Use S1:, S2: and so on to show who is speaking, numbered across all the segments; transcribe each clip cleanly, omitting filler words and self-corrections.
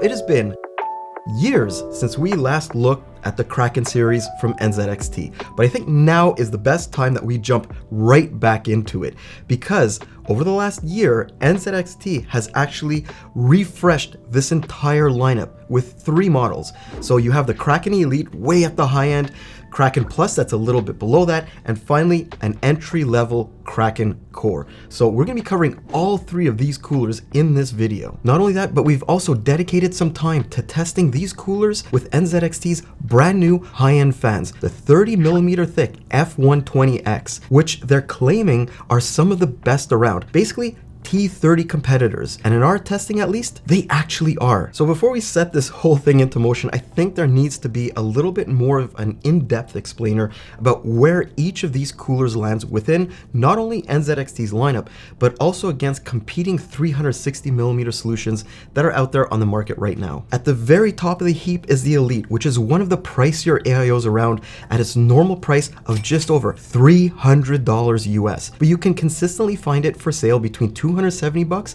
S1: It has been years since we last looked at the Kraken series from NZXT, but I think now is the best time that we jump right back into it, because over the last year, NZXT has actually refreshed this entire lineup with 3 models. So you have the Kraken Elite way at the high end, Kraken Plus that's a little bit below that, and finally an entry-level Kraken Core. So we're going to be covering all 3 of these coolers in this video. Not only that, but we've also dedicated some time to testing these coolers with NZXT's brand new high-end fans, the 30mm thick F120X, which they're claiming are some of the best around. Basically, T30 competitors, and in our testing at least, they actually are. So before we set this whole thing into motion, I think there needs to be a little bit more of an in-depth explainer about where each of these coolers lands within not only NZXT's lineup, but also against competing 360mm solutions that are out there on the market right now. At the very top of the heap is the Elite, which is one of the pricier AIOs around at its normal price of just over $300 US, but you can consistently find it for sale between $270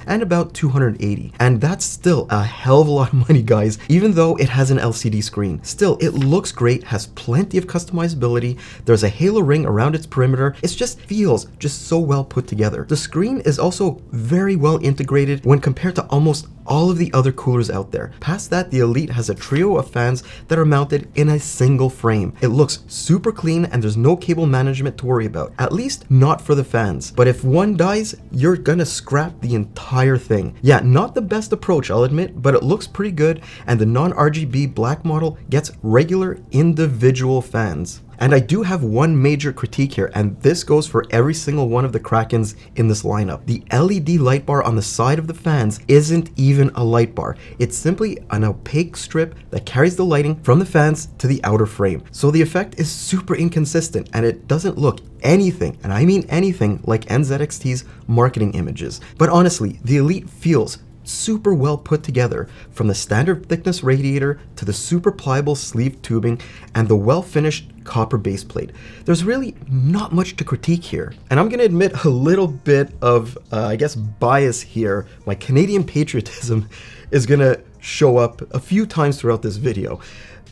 S1: and about $280, and that's still a hell of a lot of money, guys, even though it has an LCD screen. Still, it looks great, has plenty of customizability, there's a halo ring around its perimeter, it just feels so well put together. The screen is also very well integrated when compared to almost all of the other coolers out there. Past that, the Elite has a trio of fans that are mounted in a single frame. It looks super clean and there's no cable management to worry about, at least not for the fans. But if one dies, you're gonna scrap the entire thing. Yeah, not the best approach, I'll admit, but it looks pretty good, and the non-RGB black model gets regular individual fans. And I do have one major critique here, and this goes for every single one of the Krakens in this lineup. The LED light bar on the side of the fans isn't even a light bar. It's simply an opaque strip that carries the lighting from the fans to the outer frame. So the effect is super inconsistent, and it doesn't look anything, and I mean anything, like NZXT's marketing images. But honestly, the Elite feels super well put together, from the standard thickness radiator to the super pliable sleeve tubing and the well finished copper base plate. There's really not much to critique here, and I'm gonna admit a little bit of I guess bias here. My Canadian patriotism is gonna show up a few times throughout this video,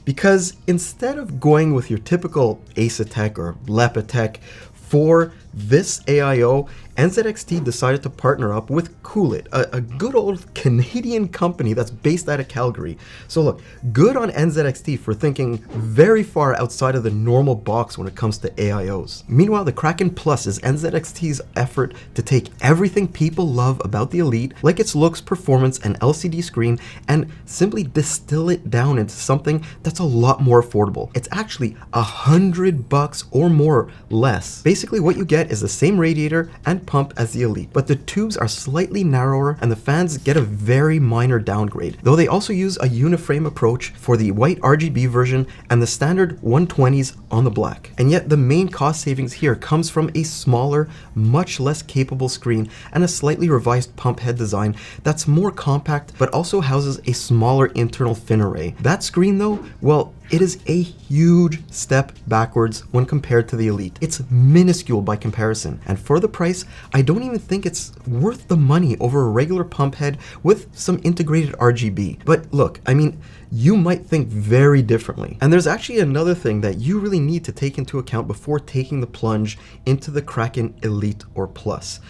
S1: because instead of going with your typical Asetek or Lepitech for this AIO, NZXT decided to partner up with Coolite, a good old Canadian company that's based out of Calgary. So look, good on NZXT for thinking very far outside of the normal box when it comes to AIOs. Meanwhile, the Kraken Plus is NZXT's effort to take everything people love about the Elite, like its looks, performance, and LCD screen, and simply distill it down into something that's a lot more affordable. It's actually $100 or more less. Basically, what you get is the same radiator and pump as the Elite, but the tubes are slightly narrower and the fans get a very minor downgrade, though they also use a uniframe approach for the white RGB version and the standard 120s on the black. And yet the main cost savings here comes from a smaller, much less capable screen and a slightly revised pump head design that's more compact but also houses a smaller internal fin array. That screen though, well, it is a huge step backwards when compared to the Elite. It's minuscule by comparison, and for the price, I don't even think it's worth the money over a regular pump head with some integrated RGB. But look, I mean, you might think very differently. And there's actually another thing that you really need to take into account before taking the plunge into the Kraken Elite or Plus.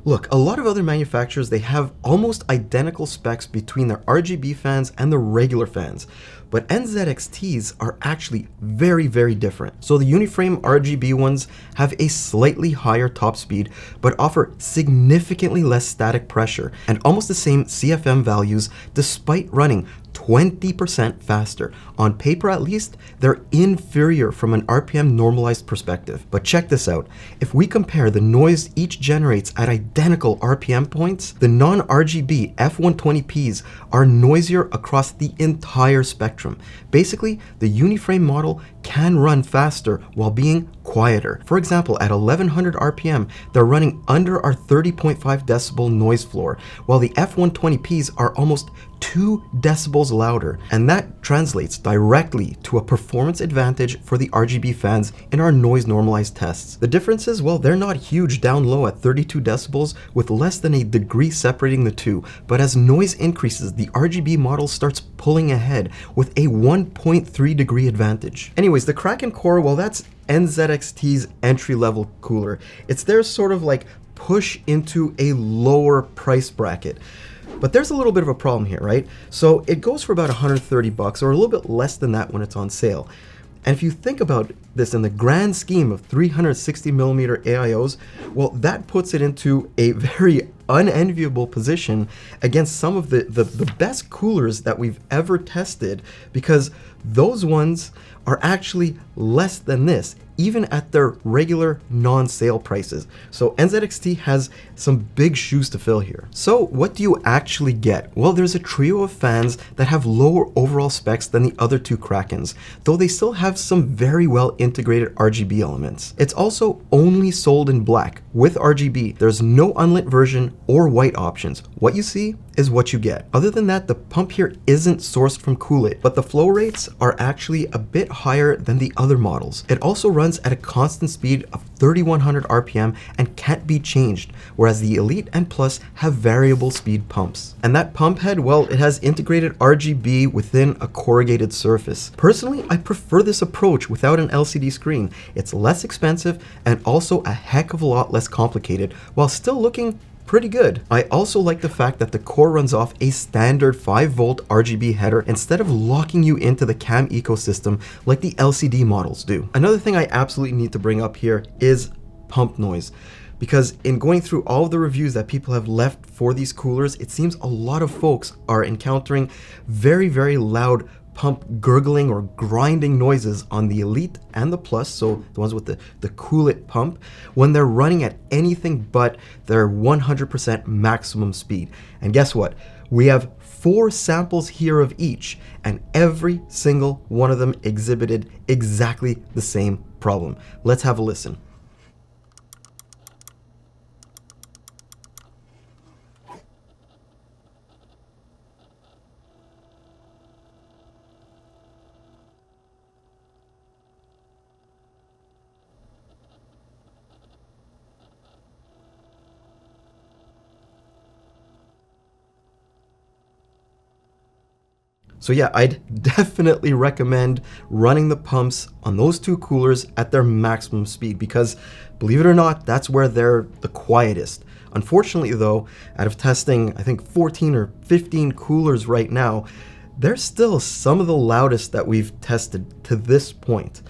S1: Look, a lot of other manufacturers, they have almost identical specs between their RGB fans and the regular fans, but NZXT's are actually very, very different. So the uniframe RGB ones have a slightly higher top speed, but offer significantly less static pressure and almost the same CFM values despite running 20% faster. On paper at least, they're inferior from an RPM normalized perspective. But check this out. If we compare the noise each generates at identical RPM points, the non-RGB F120Ps are noisier across the entire spectrum. Basically, the uniframe model can run faster while being quieter. For example, at 1100 RPM, they're running under our 30.5 decibel noise floor, while the F120Ps are almost 2 decibels louder, and that translates directly to a performance advantage for the RGB fans in our noise normalized tests. The differences, well, they're not huge down low at 32 decibels with less than a degree separating the two, but as noise increases, the RGB model starts pulling ahead with a 1.3 degree advantage. Anyways, the Kraken Core, well, that's NZXT's entry-level cooler. It's their sort of like push into a lower price bracket. But there's a little bit of a problem here, right? So it goes for about 130 bucks or a little bit less than that when it's on sale. And if you think about this in the grand scheme of 360 millimeter AIOs, well, that puts it into a very unenviable position against some of the best coolers that we've ever tested, because those ones are actually less than this, even at their regular non-sale prices. So NZXT has some big shoes to fill here. So what do you actually get? Well, there's a trio of fans that have lower overall specs than the other two Krakens, though they still have some very well integrated RGB elements. It's also only sold in black with RGB. There's no unlit version or white options. What you see is what you get. Other than that, the pump here isn't sourced from Coolit, but the flow rates are actually a bit higher than the other models. It also runs at a constant speed of 3100 RPM and can't be changed, whereas the Elite and Plus have variable speed pumps. And that pump head, well, it has integrated RGB within a corrugated surface. Personally, I prefer this approach without an LCD screen. It's less expensive and also a heck of a lot less complicated while still looking pretty good. I also like the fact that the core runs off a standard 5-volt RGB header instead of locking you into the cam ecosystem like the LCD models do. Another thing I absolutely need to bring up here is pump noise, because in going through all of the reviews that people have left for these coolers, it seems a lot of folks are encountering very, very loud pump gurgling or grinding noises on the Elite and the Plus, so the ones with the Coolit pump, when they're running at anything but their 100% maximum speed. And guess what? We have 4 samples here of each, and every single one of them exhibited exactly the same problem. Let's have a listen. So yeah, I'd definitely recommend running the pumps on those two coolers at their maximum speed, because believe it or not, that's where they're the quietest. Unfortunately though, out of testing, I think 14 or 15 coolers right now, they're still some of the loudest that we've tested to this point.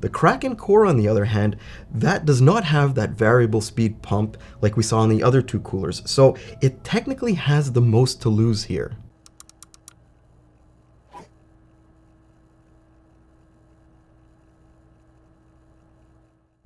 S1: The Kraken Core, on the other hand, that does not have that variable speed pump like we saw on the other two coolers, so it technically has the most to lose here.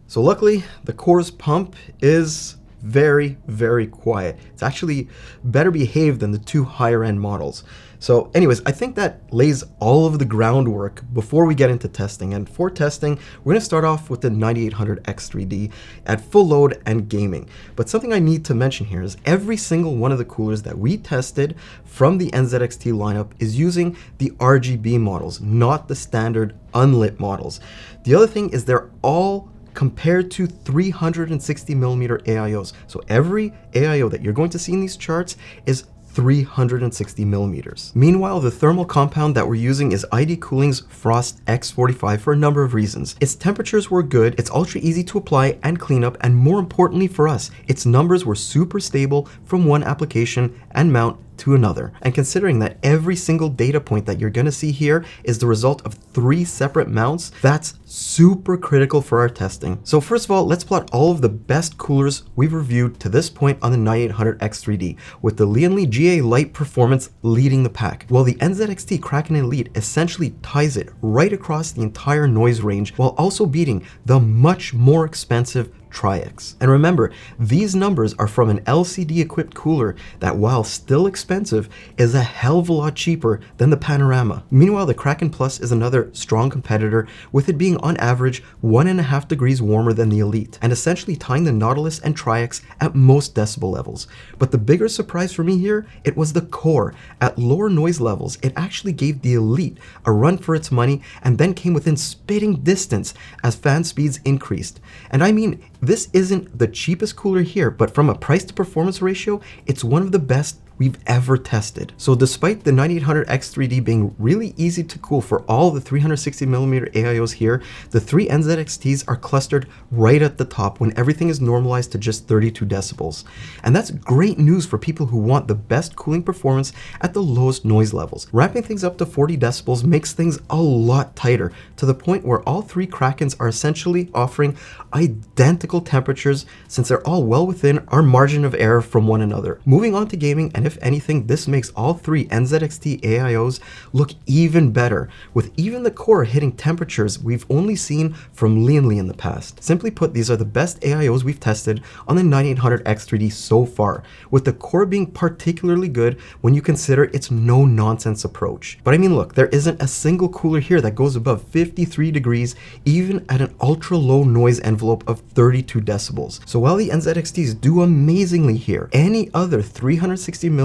S1: So luckily, the Core's pump is very, very quiet. It's actually better behaved than the two higher end models. So anyways, I think that lays all of the groundwork before we get into testing. And for testing, we're going to start off with the 9800X3D at full load and gaming. But something I need to mention here is every single one of the coolers that we tested from the NZXT lineup is using the RGB models, not the standard unlit models. The other thing is they're all compared to 360 millimeter AIOs. So every AIO that you're going to see in these charts is 360 millimeters. Meanwhile, the thermal compound that we're using is ID Cooling's Frost X45 for a number of reasons. Its temperatures were good, it's ultra easy to apply and clean up, and more importantly for us, its numbers were super stable from one application and mount to another. And considering that every single data point that you're going to see here is the result of 3 separate mounts, that's super critical for our testing. So first of all, let's plot all of the best coolers we've reviewed to this point on the 9800X3D, with the Lianli GA Lite performance leading the pack, while the NZXT Kraken Elite essentially ties it right across the entire noise range while also beating the much more expensive Triax. And remember, these numbers are from an LCD equipped cooler that, while still expensive, is a hell of a lot cheaper than the Panorama. Meanwhile, the Kraken Plus is another strong competitor, with it being on average 1.5 degrees warmer than the Elite, and essentially tying the Nautilus and Triax at most decibel levels. But the bigger surprise for me here, it was the Core. At lower noise levels, it actually gave the Elite a run for its money and then came within spitting distance as fan speeds increased. And I mean, this isn't the cheapest cooler here, but from a price to performance ratio, it's one of the best we've ever tested. So despite the 9800X3D being really easy to cool for all the 360mm AIOs here, the three NZXTs are clustered right at the top when everything is normalized to just 32 decibels. And that's great news for people who want the best cooling performance at the lowest noise levels. Ramping things up to 40 decibels makes things a lot tighter, to the point where all three Krakens are essentially offering identical temperatures, since they're all well within our margin of error from one another. Moving on to gaming, and if anything, this makes all three NZXT AIOs look even better, with even the Core hitting temperatures we've only seen from Lianli in the past. Simply put, these are the best AIOs we've tested on the 9800X3D so far, with the Core being particularly good when you consider its no-nonsense approach. But I mean, look, there isn't a single cooler here that goes above 53 degrees, even at an ultra-low noise envelope of 32 decibels. So while the NZXTs do amazingly here, any other 360mm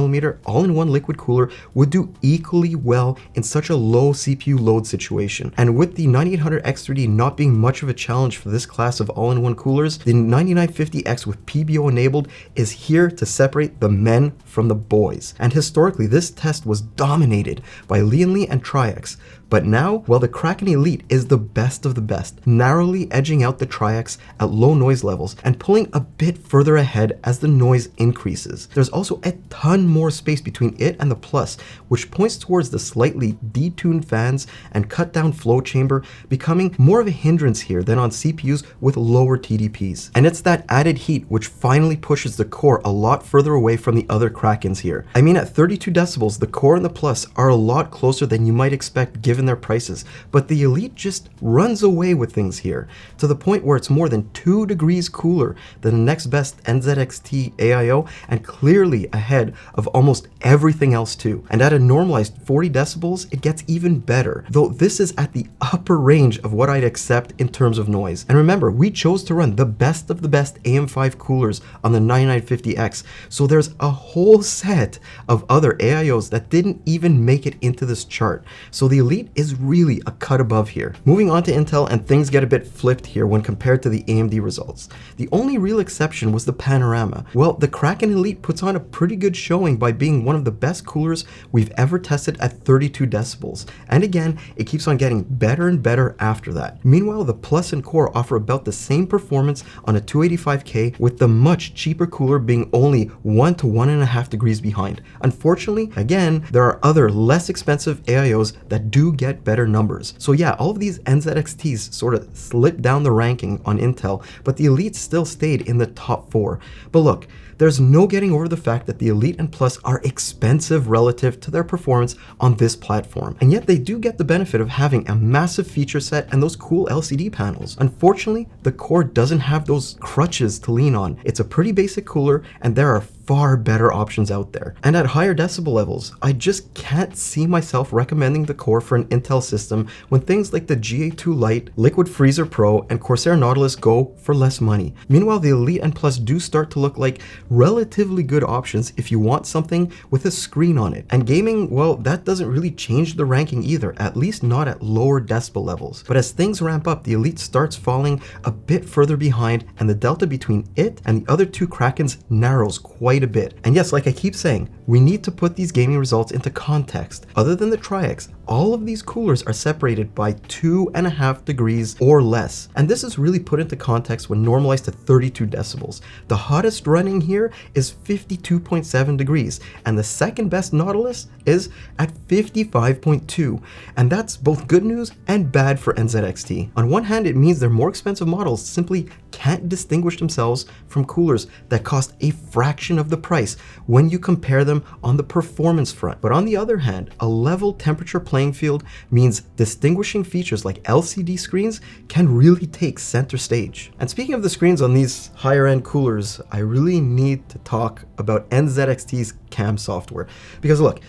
S1: all-in-one liquid cooler would do equally well in such a low CPU load situation. And with the 9800X3D not being much of a challenge for this class of all-in-one coolers, the 9950X with PBO enabled is here to separate the men from the boys. And historically, this test was dominated by Lianli and Triax. But now, well, the Kraken Elite is the best of the best, narrowly edging out the Triax at low noise levels and pulling a bit further ahead as the noise increases. There's also a ton more space between it and the Plus, which points towards the slightly detuned fans and cut down flow chamber, becoming more of a hindrance here than on CPUs with lower TDPs. And it's that added heat which finally pushes the Core a lot further away from the other Krakens here. I mean, at 32 decibels, the Core and the Plus are a lot closer than you might expect given their prices, but the Elite just runs away with things here, to the point where it's more than 2 degrees cooler than the next best NZXT AIO, and clearly ahead of almost everything else too. And at a normalized 40 decibels, it gets even better, though this is at the upper range of what I'd accept in terms of noise. And remember, we chose to run the best of the best AM5 coolers on the 9950X, so there's a whole set of other AIOs that didn't even make it into this chart. So the Elite is really a cut above here. Moving on to Intel, and things get a bit flipped here when compared to the AMD results. The only real exception was the Panorama. Well, the Kraken Elite puts on a pretty good showing by being one of the best coolers we've ever tested at 32 decibels. And again, it keeps on getting better and better after that. Meanwhile, the Plus and Core offer about the same performance on a 285K, with the much cheaper cooler being only 1 to 1.5 degrees behind. Unfortunately, again, there are other less expensive AIOs that do get better numbers. So yeah, all of these NZXTs sort of slipped down the ranking on Intel, but the Elite still stayed in the top 4. But look, there's no getting over the fact that the Elite and Plus are expensive relative to their performance on this platform, and yet they do get the benefit of having a massive feature set and those cool LCD panels. Unfortunately, the Core doesn't have those crutches to lean on. It's a pretty basic cooler, and there are far better options out there. And at higher decibel levels, I just can't see myself recommending the Core for an Intel system when things like the GA2 Lite, Liquid Freezer Pro, and Corsair Nautilus go for less money. Meanwhile, the Elite and Plus do start to look like relatively good options if you want something with a screen on it. And gaming, well, that doesn't really change the ranking either, at least not at lower decibel levels. But as things ramp up, the Elite starts falling a bit further behind, and the delta between it and the other two Krakens narrows quite a bit. And yes, like I keep saying, we need to put these gaming results into context. Other than the Triax, all of these coolers are separated by 2.5 degrees or less. And this is really put into context when normalized to 32 decibels. The hottest running here is 52.7 degrees, and the second best Nautilus is at 55.2. And that's both good news and bad for NZXT. On one hand, it means their more expensive models simply can't distinguish themselves from coolers that cost a fraction of the price when you compare them on the performance front. But on the other hand, a level temperature playing playing field means distinguishing features like LCD screens can really take center stage. And speaking of the screens on these higher end coolers, I really need to talk about NZXT's cam software. Because look,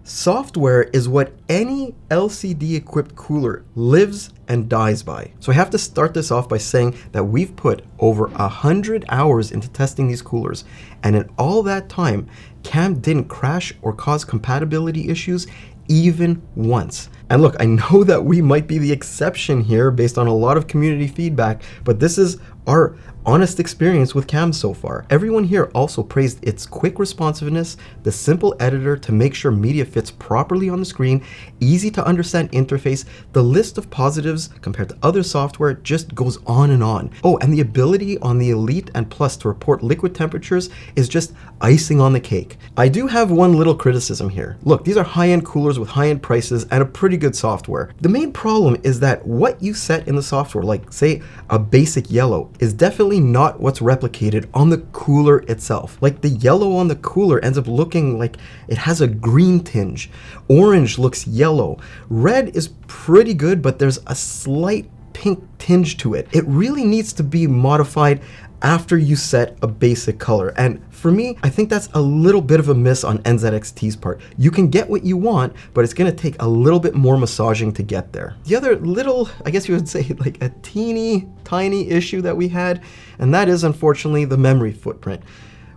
S1: software is what any LCD equipped cooler lives and dies by. So I have to start this off by saying that we've put over 100 hours into testing these coolers, and in all that time, cam didn't crash or cause compatibility issues even once. And look, I know that we might be the exception here based on a lot of community feedback, but this is our honest experience with cams so far. Everyone here also praised its quick responsiveness, the simple editor to make sure media fits properly on the screen, easy to understand interface. The list of positives compared to other software just goes on and on. Oh, and the ability on the Elite and Plus to report liquid temperatures is just icing on the cake. I do have one little criticism here. Look, these are high-end coolers with high-end prices and a pretty good software. The main problem is that what you set in the software, like say a basic yellow, is definitely not what's replicated on the cooler itself. Like the yellow on the cooler ends up looking like it has a green tinge. Orange looks yellow. Red is pretty good, but there's a slight pink tinge to it. It really needs to be modified after you set a basic color. And for me, I think that's a little bit of a miss on NZXT's part. You can get what you want, but it's gonna take a little bit more massaging to get there. The other little, I guess you would say like a teeny tiny issue that we had, and that is unfortunately the memory footprint.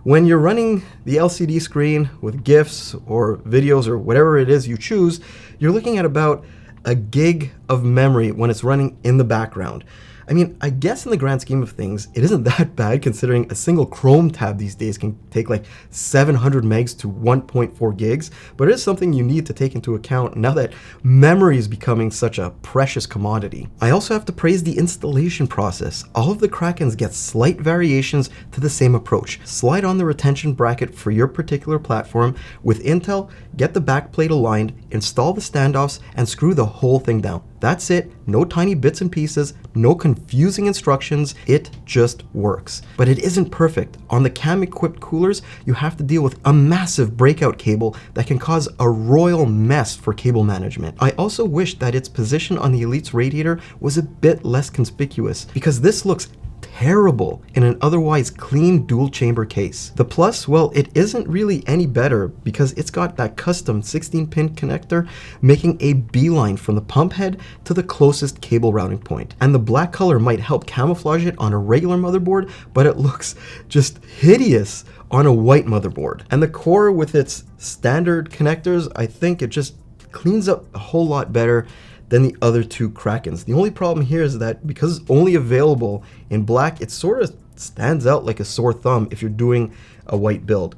S1: When you're running the LCD screen with GIFs or videos or whatever it is you choose, you're looking at about a gig of memory when it's running in the background. I mean, I guess in the grand scheme of things, it isn't that bad considering a single Chrome tab these days can take like 700 megs to 1.4 gigs, but it is something you need to take into account now that memory is becoming such a precious commodity. I also have to praise the installation process. All of the Krakens get slight variations to the same approach. Slide on the retention bracket for your particular platform. With Intel, get the backplate aligned, install the standoffs, and screw the whole thing down. That's it, no tiny bits and pieces, no confusing instructions, it just works. But it isn't perfect. On the cam-equipped coolers, you have to deal with a massive breakout cable that can cause a royal mess for cable management. I also wish that its position on the Elite's radiator was a bit less conspicuous, because this looks terrible in an otherwise clean dual chamber case. The Plus, well, it isn't really any better because it's got that custom 16-pin connector making a beeline from the pump head to the closest cable routing point. And the black color might help camouflage it on a regular motherboard, but it looks just hideous on a white motherboard. And the Core with its standard connectors, I think it just cleans up a whole lot better than the other two Krakens. The only problem here is that because it's only available in black, it sort of stands out like a sore thumb if you're doing a white build.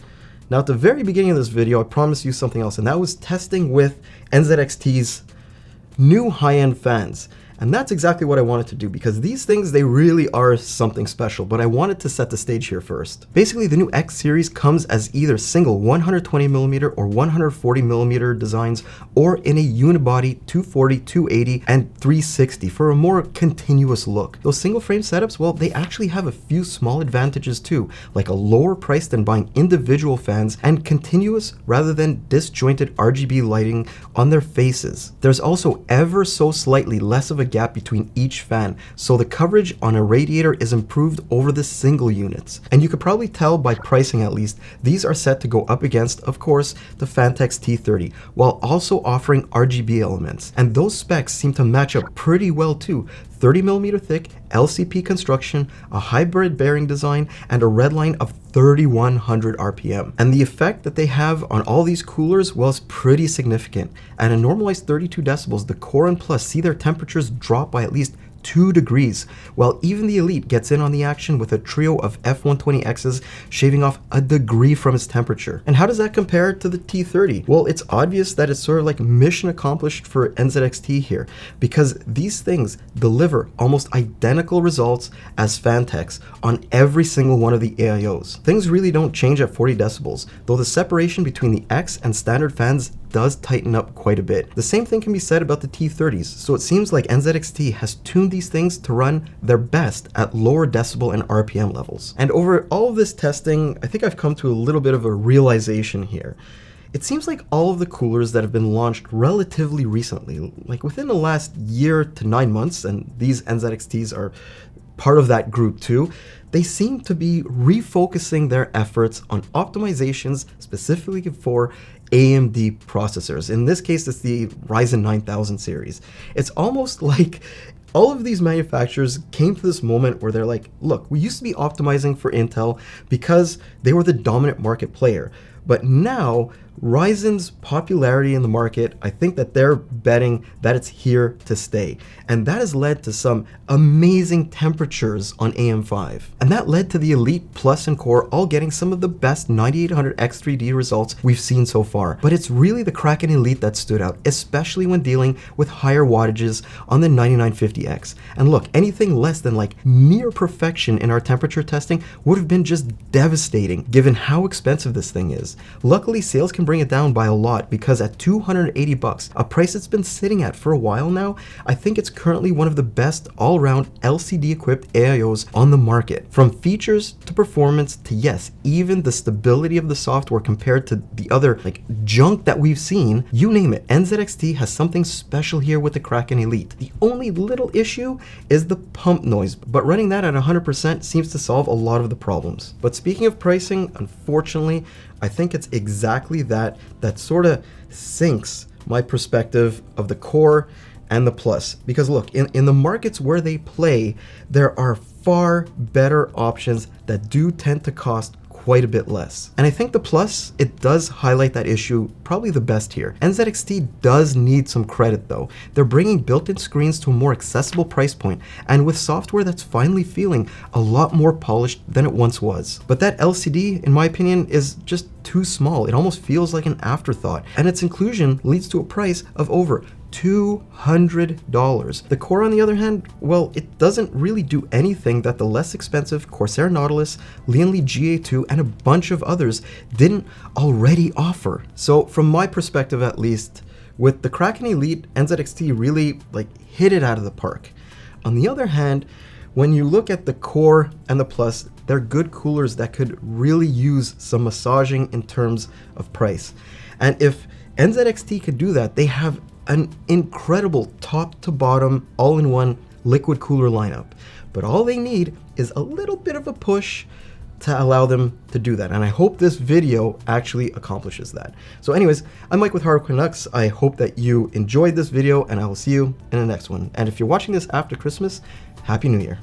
S1: Now at the very beginning of this video, I promised you something else, and that was testing with NZXT's new high-end fans. And that's exactly what I wanted to do because these things, they really are something special, but I wanted to set the stage here first. Basically, the new X series comes as either single 120mm or 140mm designs or in a unibody 240, 280, and 360 for a more continuous look. Those single frame setups, well, they actually have a few small advantages too, like a lower price than buying individual fans and continuous rather than disjointed RGB lighting on their faces. There's also ever so slightly less of a gap between each fan, so the coverage on a radiator is improved over the single units. And you could probably tell by pricing at least, these are set to go up against, of course, the Phanteks T30, while also offering RGB elements. And those specs seem to match up pretty well too. 30mm thick LCP construction, a hybrid bearing design, and a redline of 3100 RPM. And the effect that they have on all these coolers, well, is pretty significant. At a normalized 32 decibels, the Core and Plus see their temperatures drop by at least 2 degrees, while even the Elite gets in on the action with a trio of F120Xs shaving off a degree from its temperature. And how does that compare to the T30? Well, it's obvious that it's sort of like mission accomplished for NZXT here, because these things deliver almost identical results as Phanteks on every single one of the AIOs. Things really don't change at 40 decibels, though the separation between the X and standard fans does tighten up quite a bit. The same thing can be said about the T30s, so it seems like NZXT has tuned these things to run their best at lower decibel and RPM levels. And over all of this testing, I think I've come to a little bit of a realization here. It seems like all of the coolers that have been launched relatively recently, like within the last year to 9 months, and these NZXTs are part of that group too, they seem to be refocusing their efforts on optimizations specifically for AMD processors. In this case, it's the Ryzen 9000 series. It's almost like all of these manufacturers came to this moment where they're like, look, we used to be optimizing for Intel because they were the dominant market player. But now, Ryzen's popularity in the market, I think that they're betting that it's here to stay. And that has led to some amazing temperatures on AM5. And that led to the Elite Plus and Core all getting some of the best 9800 X3D results we've seen so far. But it's really the Kraken Elite that stood out, especially when dealing with higher wattages on the 9950X. And look, anything less than like near perfection in our temperature testing would have been just devastating given how expensive this thing is. Luckily, sales can bring it down by a lot because at $280, a price it's been sitting at for a while now, I think it's currently one of the best all-around LCD equipped AIOs on the market. From features to performance to, yes, even the stability of the software compared to the other like junk that we've seen, you name it, NZXT has something special here with the Kraken Elite. The only little issue is the pump noise, but running that at 100% seems to solve a lot of the problems. But speaking of pricing, unfortunately, I think it's exactly that sort of sinks my perspective of the Core and the Plus. Because look, in the markets where they play, there are far better options that do tend to cost quite a bit less. And I think the Plus, it does highlight that issue probably the best here. NZXT does need some credit though. They're bringing built-in screens to a more accessible price point and with software that's finally feeling a lot more polished than it once was. But that LCD, in my opinion, is just too small. It almost feels like an afterthought, and its inclusion leads to a price of over $200. The Core, on the other hand, well, it doesn't really do anything that the less expensive Corsair Nautilus, Lianli GA2, and a bunch of others didn't already offer. So from my perspective at least, with the Kraken Elite, NZXT really like hit it out of the park. On the other hand, when you look at the Core and the Plus, they're good coolers that could really use some massaging in terms of price. And if NZXT could do that, they have an incredible top to bottom all-in-one liquid cooler lineup. But all they need is a little bit of a push to allow them to do that. And I hope this video actually accomplishes that. So anyways, I'm Mike with HardwareCanucks. I hope that you enjoyed this video and I will see you in the next one. And if you're watching this after Christmas, Happy New Year.